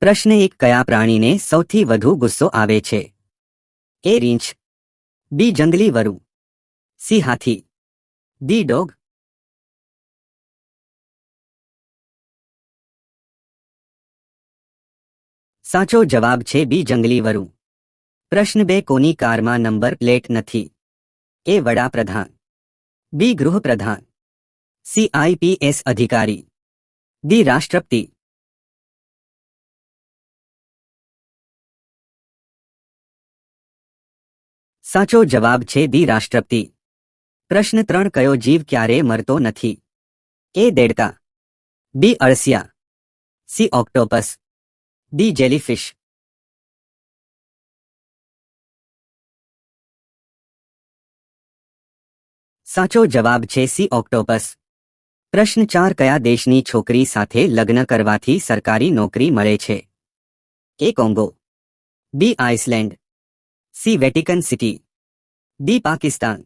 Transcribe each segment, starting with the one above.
પ્રશ્ન 1 કયા પ્રાણીને સૌથી વધુ ગુસ્સો આવે છે? એ રીંછ, બી જંગલી વરુ, સી હાથી, ડી ડોગ. સાચો જવાબ છે બી જંગલી વરુ. પ્રશ્ન 2 કોની કારમાં નંબર પ્લેટ નથી? એ વડાપ્રધાન, બી ગૃહપ્રધાન, સી આઈપીએસ અધિકારી, ડી રાષ્ટ્રપતિ. સાચો જવાબ છે ડી રાષ્ટ્રપતિ. પ્રશ્ન 3 કયો જીવ ક્યારેય મરતો નથી? એ દેડકા, બી અળસિયા, સી ઓક્ટોપસ, ડી જેલીફિશ. સાચો જવાબ છે સી ઓક્ટોપસ. પ્રશ્ન 4 કયા દેશની છોકરી સાથે લગ્ન કરવાથી સરકારી નોકરી મળે છે? A Congo, B Iceland, C Vatican City, D Pakistan.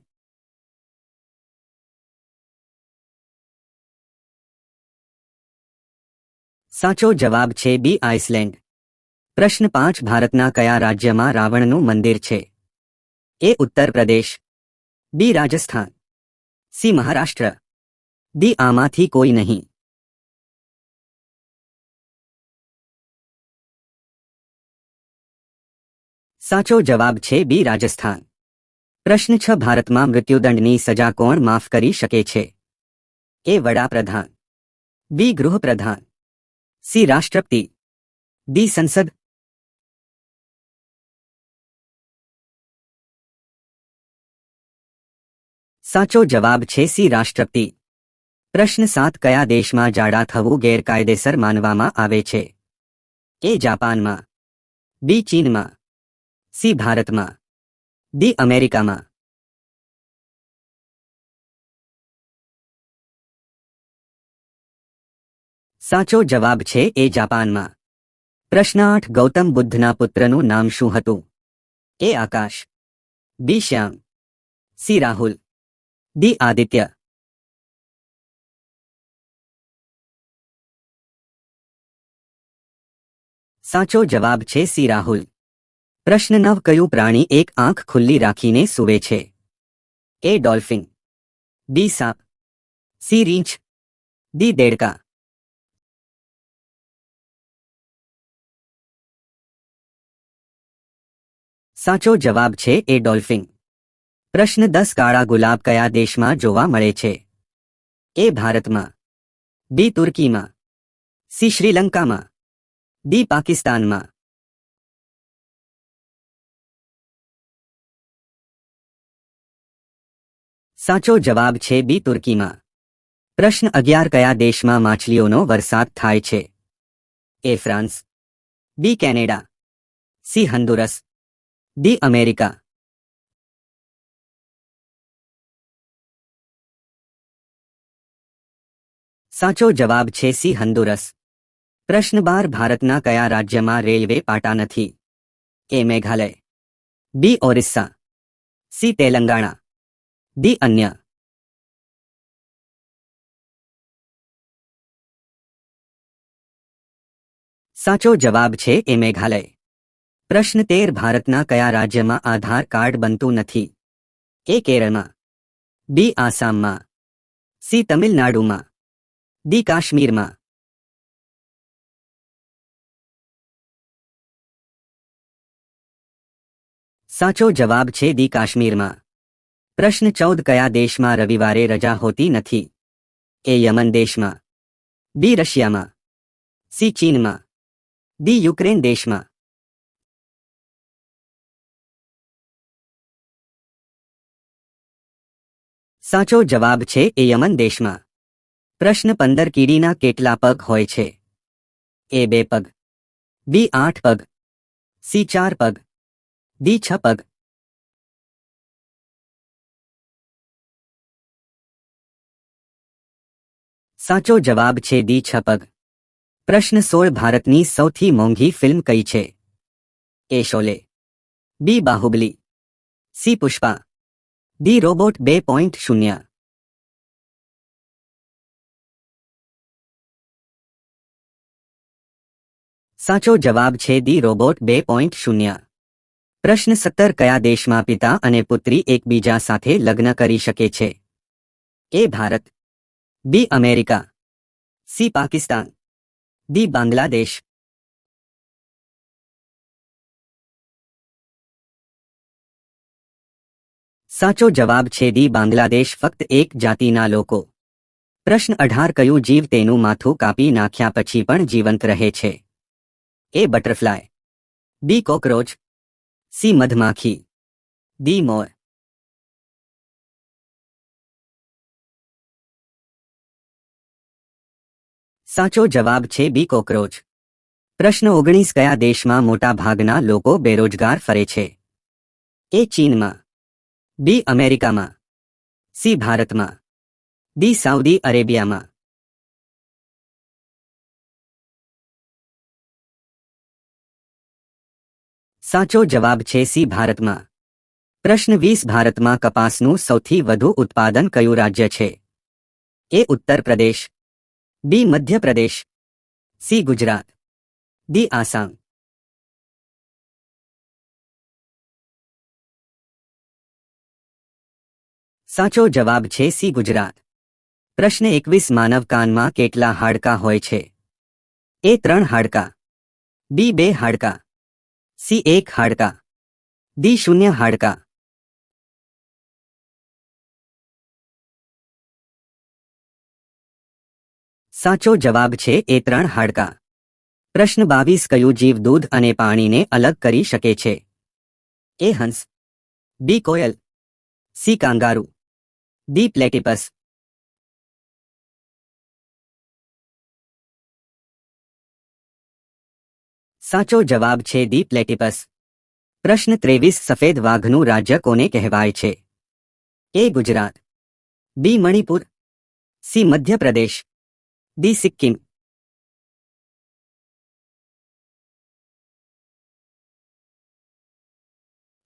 સાચો જવાબ છે બી આઇસલેન્ડ. પ્રશ્ન 5 ભારતના કયા રાજ્યમાં રાવણનું મંદિર છે? એ ઉત્તર પ્રદેશ, બી રાજસ્થાન, સી મહારાષ્ટ્ર, ડી આમાંથી કોઈ નહીં. સાચો જવાબ છે બી રાજસ્થાન. પ્રશ્ન 6 ભારતમાં મૃત્યુદંડની સજા કોણ માફ કરી શકે છે? એ વડાપ્રધાન, બી ગૃહપ્રધાન, સી રાષ્ટ્રપતિ, ડી સંસદ. સાચો જવાબ છે સી રાષ્ટ્રપતિ. પ્રશ્ન 7 કયા દેશમાં જાડા થવું ગેરકાયદેસર માનવામાં આવે છે? એ જાપાનમાં, બી ચીનમાં, સી ભારતમાં, ડી અમેરિકામાં. સાચો જવાબ છે એ જાપાનમાં. પ્રશ્ન 8 ગૌતમ બુદ્ધના પુત્રનું નામ શું હતું? એ આકાશ, બી શ્યામ, સી રાહુલ, ડી આદિત્ય. સાચો જવાબ છે સી રાહુલ. પ્રશ્ન 9 કયું પ્રાણી એક આંખ ખુલ્લી રાખીને સૂવે છે? એ ડોલ્ફિન, બી સાપ, સી રીંછ, ડી દેડકા. સાચો જવાબ છે એ ડોલ્ફિન. પ્રશ્ન 10 કાળા ગુલાબ કયા દેશમાં જોવા મળે છે? એ ભારતમાં, બી તુર્કીમાં, સી શ્રીલંકામાં, ડી પાકિસ્તાનમાં. સાચો જવાબ છે બી તુર્કીમાં. પ્રશ્ન 11 કયા દેશમાં માછલીઓનો વરસાદ થાય છે? A France, B Canada, C Honduras, D America. સાચો જવાબ છે સી હોન્ડુરસ. પ્રશ્ન 12 ભારતના કયા રાજ્યમાં રેલવે પાટા નથી? એ મેઘાલય, બી ઓરિસ્સા, સી તેલંગાણા, ડી અન્ય. સાચો જવાબ છે એ મેઘાલય. પ્રશ્ન 13 ભારતના કયા રાજ્યમાં આધાર કાર્ડ બનતું નથી? એ કેરળમાં, બી આસામમાં, સી તમિલનાડુમાં, ડી કાશ્મીરમાં. સાચો જવાબ છે ડી કાશ્મીરમાં. પ્રશ્ન 14 કયા દેશમાં રવિવારે રજા હોતી નથી? એ યમન દેશમાં, બી રશિયામાં, સી ચીનમાં, ડી યુક્રેન દેશમાં. સાચો જવાબ છે એ યમન દેશમાં. પ્રશ્ન 15 કીડીના કેટલા પગ હોય છે? એ 2 પગ, બી 8 પગ, સી 4 પગ, ડી 6 પગ. સાચો જવાબ છે ડી 6 પગ. પ્રશ્ન 16 ભારતની સૌથી મોંઘી ફિલ્મ કઈ છે? A Sholay, B Baahubali, C Pushpa, D Robot 2.0. સાચો જવાબ છે દી રોબોટ 2.0. પ્રશ્ન 17 કયા દેશમાં પિતા અને પુત્રી એકબીજા સાથે લગ્ન કરી શકે છે? A Bharat, B America, C Pakistan, D Bangladesh. સાચો જવાબ છે ડી બાંગ્લાદેશ. ફક્ત એક જાતિના લોકો. પ્રશ્ન 18 કયું જીવ તેનું માથું કાપી નાખ્યા પછી પણ જીવંત રહે છે? એ બટરફ્લાય, બી કોકરોચ, સી મધમાખી, ડી મોર. સાચો જવાબ છે બી કોકરોચ. પ્રશ્ન 19 કયા દેશમાં મોટા ભાગના લોકો બેરોજગાર ફરે છે? એ ચીનમાં, બી અમેરિકામાં, સી ભારતમાં, ડી સાઉદી અરેબિયામાં. સાચો જવાબ છે સી ભારતમાં. પ્રશ્ન 20 ભારતમાં કપાસનું સૌથી વધુ ઉત્પાદન કયું રાજ્ય છે? એ ઉત્તર પ્રદેશ, બી મધ્યપ્રદેશ, સી ગુજરાત, ડી આસામ. સાચો જવાબ છે સી ગુજરાત. પ્રશ્ન 21 માનવ કાનમાં કેટલા હાડકાં હોય છે? એ 3 હાડકાં, બી 2 હાડકાં, સી 1 હાડકાં, ડી 0 હાડકાં. સાચો જવાબ છે એ 3 હાડકાં. પ્રશ્ન 22 કયું જીવ દૂધ અને પાણીને અલગ કરી શકે છે? એ હંસ, બી કોયલ, સી કાંગારૂ, ડી પ્લેટિપસ. સાચો જવાબ છે ડી પ્લેટિપસ. પ્રશ્ન 23 સફેદ વાઘનું રાજ્ય કોને કહેવાય છે? એ ગુજરાત, બી મણિપુર, સી મધ્યપ્રદેશ, ડી સિક્કિમ.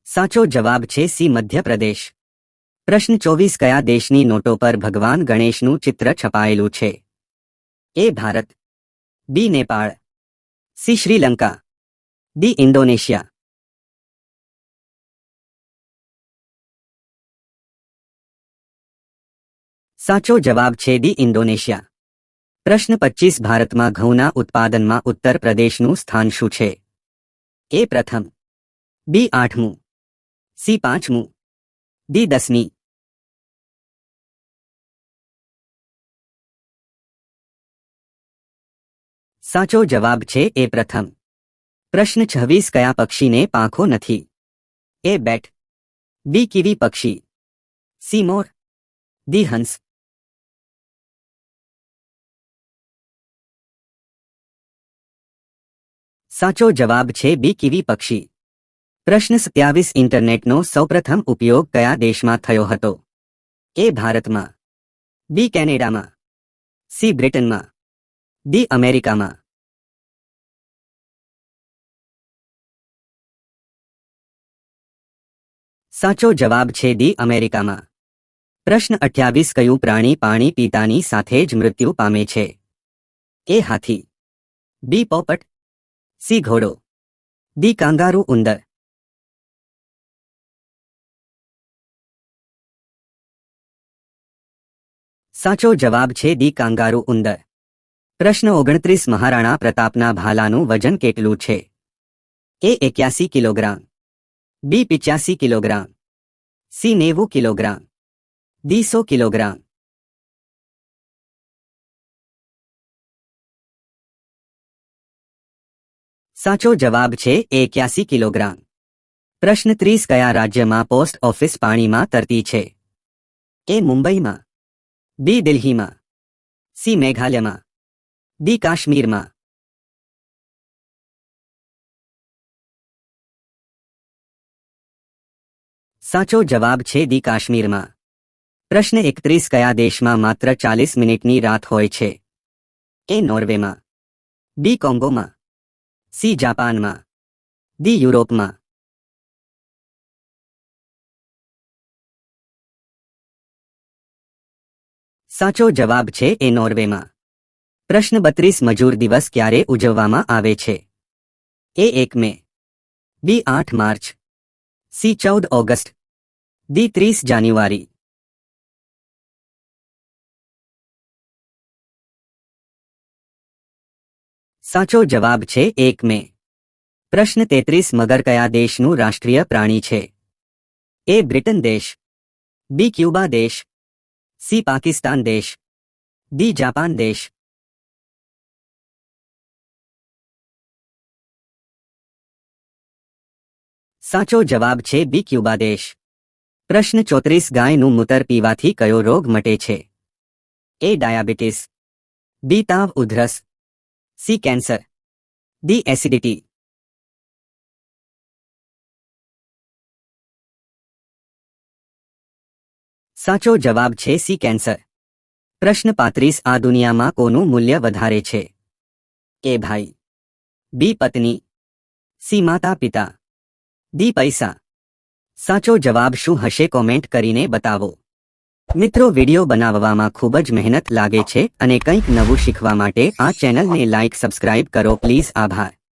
સાચો જવાબ છે સી મધ્યપ્રદેશ. પ્રશ્ન 24 કયા દેશની નોટો પર ભગવાન ગણેશનું ચિત્ર છપાયેલું છે? A Bharat, B Nepal, C Sri Lanka, D Indonesia. સાચો જવાબ છે ડી ઇન્ડોનેશિયા. પ્રશ્ન 25 ભારતમાં ઘઉંના ઉત્પાદનમાં ઉત્તર પ્રદેશનું સ્થાન શું છે? એ પ્રથમ, બી 8મું, સી 5મું, ડી 10મી. સાચો જવાબ છે એ પ્રથમ. પ્રશ્ન 26 કયા પક્ષીને પાંખો નથી? એ બેટ, બી કીવી પક્ષી, સી મોર, ડી હંસ. સાચો જવાબ છે બી કીવી પક્ષી. પ્રશ્ન 27 ઇન્ટરનેટનો સૌપ્રથમ ઉપયોગ કયા દેશમાં થયો હતો? એ ભારતમાં, બી કેનેડામાં, સી બ્રિટનમાં, ડી અમેરિકામાં. સાચો જવાબ છે ડી અમેરિકામાં. પ્રશ્ન 28 કયું પ્રાણી પાણી પીતાની સાથે જ મૃત્યુ પામે છે? એ હાથી, બી પોપટ, સી ઘોડો, ડી કાંગારૂ ઉંદર. સાચો જવાબ છે ડી કાંગારૂ ઉંદર. પ્રશ્ન 29 મહારાણા પ્રતાપના ભાલાનું વજન કેટલું છે? એ 81 કિલોગ્રામ, બી 85 kilogram, C 90 kilogram, D 100 kilogram. સાચો જવાબ છે 81 કિલોગ્રામ. પ્રશ્ન 30 કયા રાજ્યમાં પોસ્ટ ઓફિસ પાણીમાં તરતી છે? એ મુંબઈમાં, બી દિલ્હીમાં, સી મેઘાલયમાં, ડી કાશ્મીરમાં. સાચો જવાબ છે ડી કાશ્મીરમાં. પ્રશ્ન 31 કયા દેશમાં માત્ર 40 મિનિટની રાત હોય છે? એ નોર્વેમાં, બી કોંગોમાં, સી જાપાનમાં, ડી યુરોપમાં. સાચો જવાબ છે એ નોર્વેમાં. પ્રશ્ન 32 મજૂર દિવસ ક્યારે ઉજવવામાં આવે છે? ए 1 મે, बी 8 માર્ચ, सी 14 ઓગસ્ટ, डी 30 જાન્યુઆરી। સાચો જવાબ છે 1 મે। પ્રશ્ન 33 મગર કયા દેશનું રાષ્ટ્રીય પ્રાણી છે? એ બ્રિટન દેશ, બી ક્યુબા દેશ, સી પાકિસ્તાન દેશ, ડી જાપાન દેશ। સાચો જવાબ છે બી ક્યુબા દેશ। પ્રશ્ન 34 ગાયનું મૂત્ર પીવાથી કયો રોગ મટે છે? એ ડાયાબિટીસ, બી તાવ ઉધરસ, सी कैंसर, डी एसिडिटी। साचो जवाब छे सी कैंसर। प्रश्न 35 आ दुनिया में कोनु मूल्य वधारे छे? ए भाई, बी पत्नी, सी माता पिता, डी पैसा। साचो जवाब शुं हशे कॉमेंट करीने बतावो। मित्रों, वीडियो बनाववामां खूब ज मेहनत लागे छे अने कंईक नवुं शीखवा माटे आ चेनल ने लाइक सब्सक्राइब करो प्लीज। आभार।